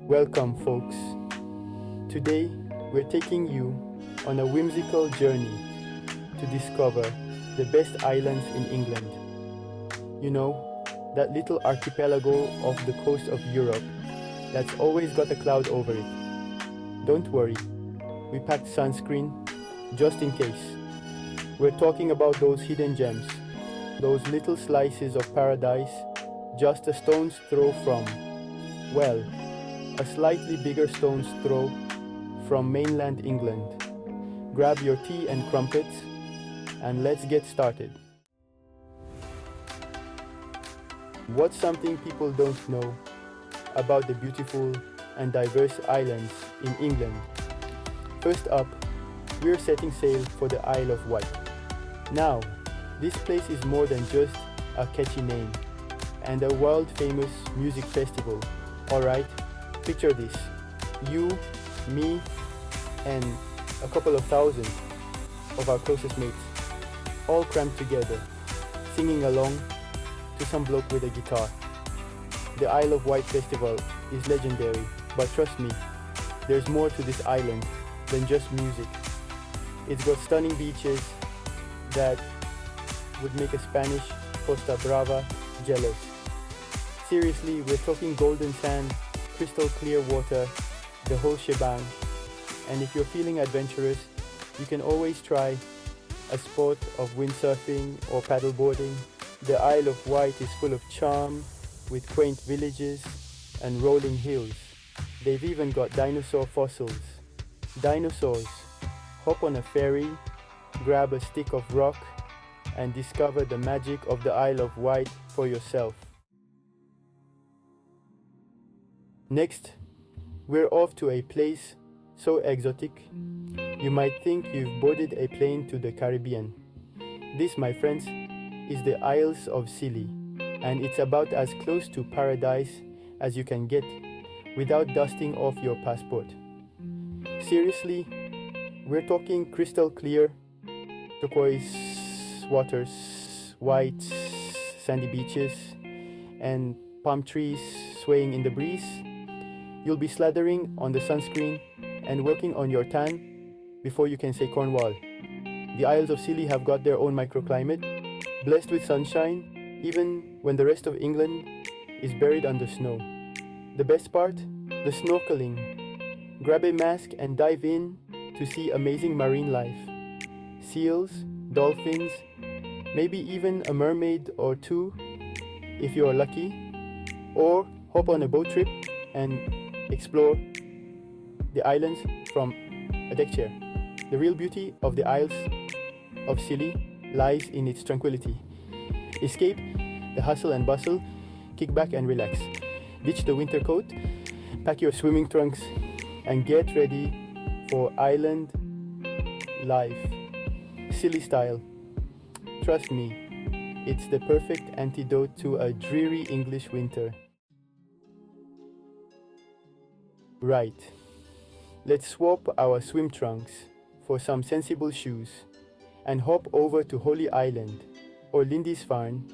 Welcome, folks. Today, we're taking you on a whimsical journey to discover the best islands in England. You know, that little archipelago off the coast of Europe that's always got a cloud over it. Don't worry, we packed sunscreen just in case. We're talking about those hidden gems, those little slices of paradise just a stone's throw from, well, a slightly bigger stone's throw from mainland England. Grab your tea and crumpets and let's get started. What's something people don't know about the beautiful and diverse islands in England? First up, we're setting sail for the Isle of Wight. Now, this place is more than just a catchy name and a world-famous music festival. Alright, picture this. You, me, and a couple of thousand of our closest mates, all crammed together, singing along to some bloke with a guitar. The Isle of Wight festival is legendary, but trust me, there's more to this island than just music. It's got stunning beaches that would make a Spanish Costa Brava jealous. Seriously, we're talking golden sand, crystal clear water, the whole shebang. And if you're feeling adventurous, you can always try a sport of windsurfing or paddleboarding. The Isle of Wight is full of charm, with quaint villages and rolling hills. They've even got dinosaur fossils. Dinosaurs. Hop on a ferry, grab a stick of rock, and discover the magic of the Isle of Wight for yourself. Next, we're off to a place so exotic, you might think you've boarded a plane to the Caribbean. This, my friends, is the Isles of Scilly, and it's about as close to paradise as you can get without dusting off your passport. Seriously, we're talking crystal clear, turquoise waters, white sandy beaches, and palm trees swaying in the breeze. You'll be slathering on the sunscreen and working on your tan before you can say Cornwall. The Isles of Scilly have got their own microclimate, blessed with sunshine, even when the rest of England is buried under snow. The best part? The snorkeling. Grab a mask and dive in to see amazing marine life. Seals, dolphins, maybe even a mermaid or two if you are lucky. Or hop on a boat trip and explore the islands from a deck chair. The real beauty of the Isles of Scilly lies in its tranquility. Escape the hustle and bustle, kick back and relax. Ditch the winter coat, pack your swimming trunks, and get ready for island life. Scilly style. Trust me, it's the perfect antidote to a dreary English winter. Right, let's swap our swim trunks for some sensible shoes and hop over to Holy Island, or Lindisfarne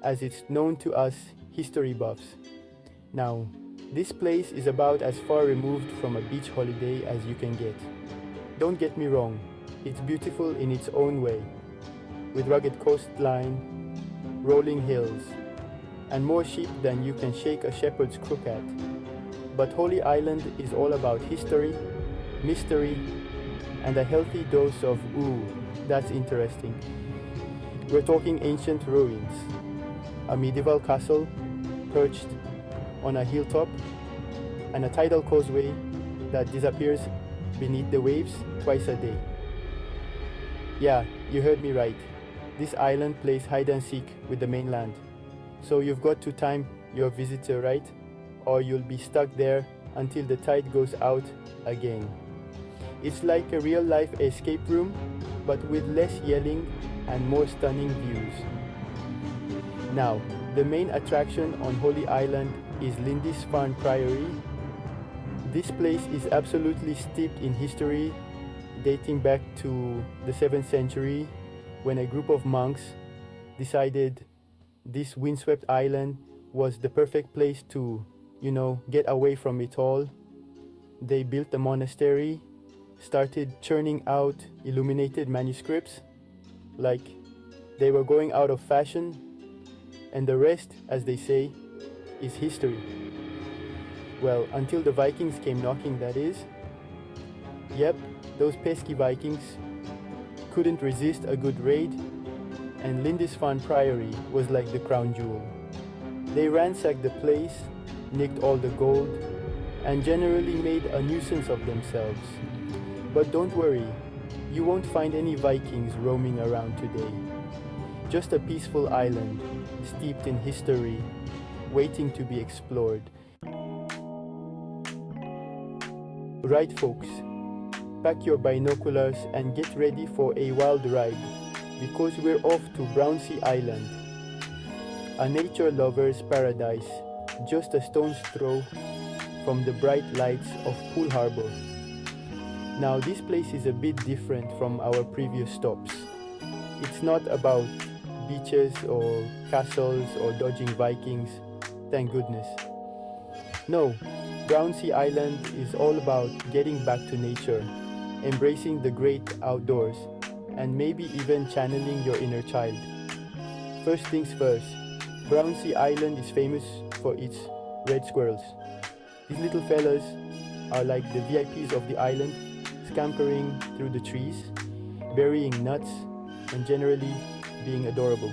as it's known to us history buffs. Now, this place is about as far removed from a beach holiday as you can get. Don't get me wrong, it's beautiful in its own way, with rugged coastline, rolling hills, and more sheep than you can shake a shepherd's crook at. But Holy Island is all about history, mystery, and a healthy dose of ooh, that's interesting. We're talking ancient ruins, a medieval castle perched on a hilltop, and a tidal causeway that disappears beneath the waves twice a day. Yeah, you heard me right. This island plays hide and seek with the mainland. So you've got to time your visitor right, or you'll be stuck there until the tide goes out again. It's like a real-life escape room, but with less yelling and more stunning views. Now, the main attraction on Holy Island is Lindisfarne Priory. This place is absolutely steeped in history, dating back to the 7th century, when a group of monks decided this windswept island was the perfect place to, get away from it all they built a monastery, started churning out illuminated manuscripts, like they were going out of fashion, and the rest, as they say, is history. Well, until the Vikings came knocking, that is. Yep, those pesky Vikings couldn't resist a good raid, and Lindisfarne Priory was like the crown jewel. They ransacked the place, nicked all the gold, and generally made a nuisance of themselves. But don't worry, you won't find any Vikings roaming around today. Just a peaceful island, steeped in history, waiting to be explored. Right folks, pack your binoculars and get ready for a wild ride, because we're off to Brownsea Island, a nature lover's paradise, just a stone's throw from the bright lights of Poole Harbour. Now this place is a bit different from our previous stops. It's not about beaches or castles or dodging Vikings, thank goodness. No, Brownsea Island is all about getting back to nature, embracing the great outdoors, and maybe even channeling your inner child. First things first, Brownsea Island is famous for its red squirrels. These little fellas are like the VIPs of the island, scampering through the trees, burying nuts, and generally being adorable.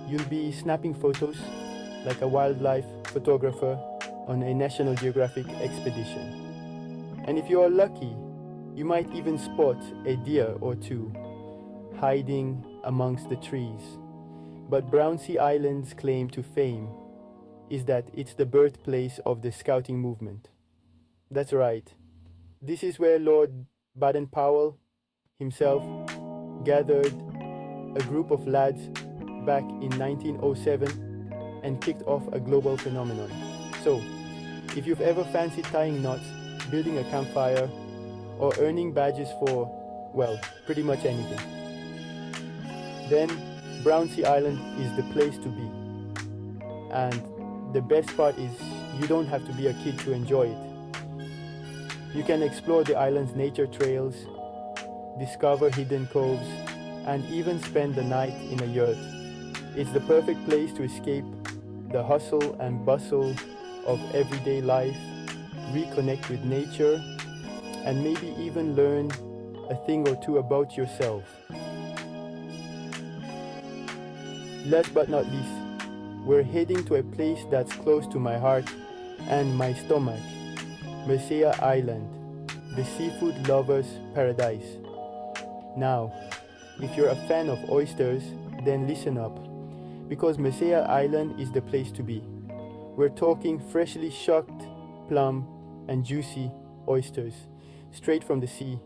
You'll be snapping photos like a wildlife photographer on a National Geographic expedition. And if you are lucky, you might even spot a deer or two hiding amongst the trees. But Brownsea Island's claim to fame is that it's the birthplace of the scouting movement. That's right. This is where Lord Baden-Powell himself gathered a group of lads back in 1907 and kicked off a global phenomenon. So, if you've ever fancied tying knots, building a campfire, or earning badges for, well, pretty much anything, then Brownsea Island is the place to be. And the best part is you don't have to be a kid to enjoy it. You can explore the island's nature trails, discover hidden coves, and even spend the night in a yurt. It's the perfect place to escape the hustle and bustle of everyday life, reconnect with nature, and maybe even learn a thing or two about yourself. Last but not least, we're heading to a place that's close to my heart and my stomach, Messiah Island, the seafood lover's paradise. Now, if you're a fan of oysters, then listen up, because Messiah Island is the place to be. We're talking freshly shucked, plump, and juicy oysters, straight from the sea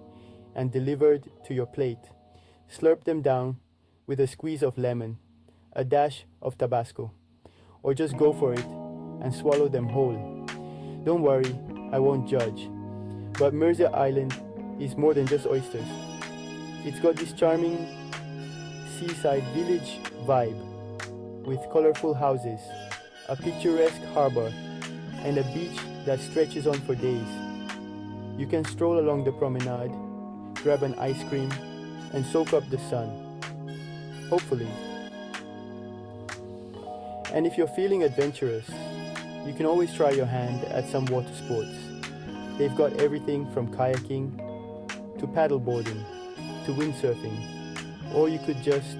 and delivered to your plate. Slurp them down with a squeeze of lemon, a dash of Tabasco, or just go for it and swallow them whole. Don't worry, I won't judge. But Messiah Island is more than just oysters. It's got this charming seaside village vibe with colorful houses, a picturesque harbor, and a beach that stretches on for days. You can stroll along the promenade, grab an ice cream, and soak up the sun. Hopefully. And if you're feeling adventurous, you can always try your hand at some water sports. They've got everything from kayaking to paddleboarding to windsurfing, or you could just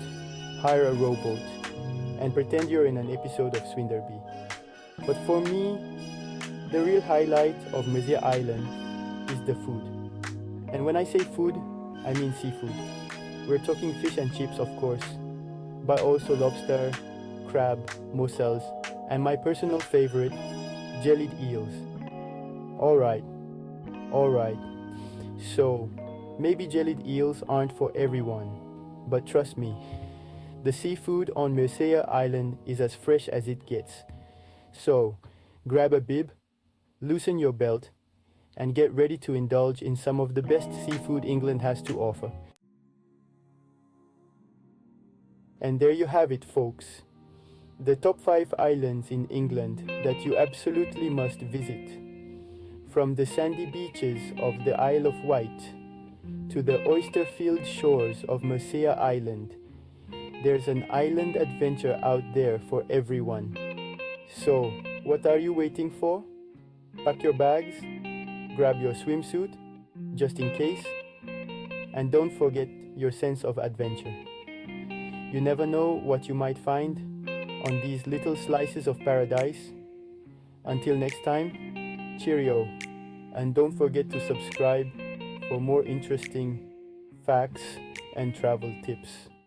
hire a rowboat and pretend you're in an episode of Swinderby. But for me, the real highlight of Messiah Island is the food. And when I say food, I mean seafood. We're talking fish and chips, of course, but also lobster, crab, mussels, and my personal favorite, jellied eels. Alright. So, maybe jellied eels aren't for everyone, but trust me, the seafood on Messiah Island is as fresh as it gets. So, grab a bib, loosen your belt, and get ready to indulge in some of the best seafood England has to offer. And there you have it, folks. The top 5 islands in England that you absolutely must visit. From the sandy beaches of the Isle of Wight to the oyster-filled shores of Mercia Island, there's an island adventure out there for everyone. So, what are you waiting for? Pack your bags, grab your swimsuit, just in case, and don't forget your sense of adventure. You never know what you might find on these little slices of paradise. Until next time, cheerio, and don't forget to subscribe for more interesting facts and travel tips.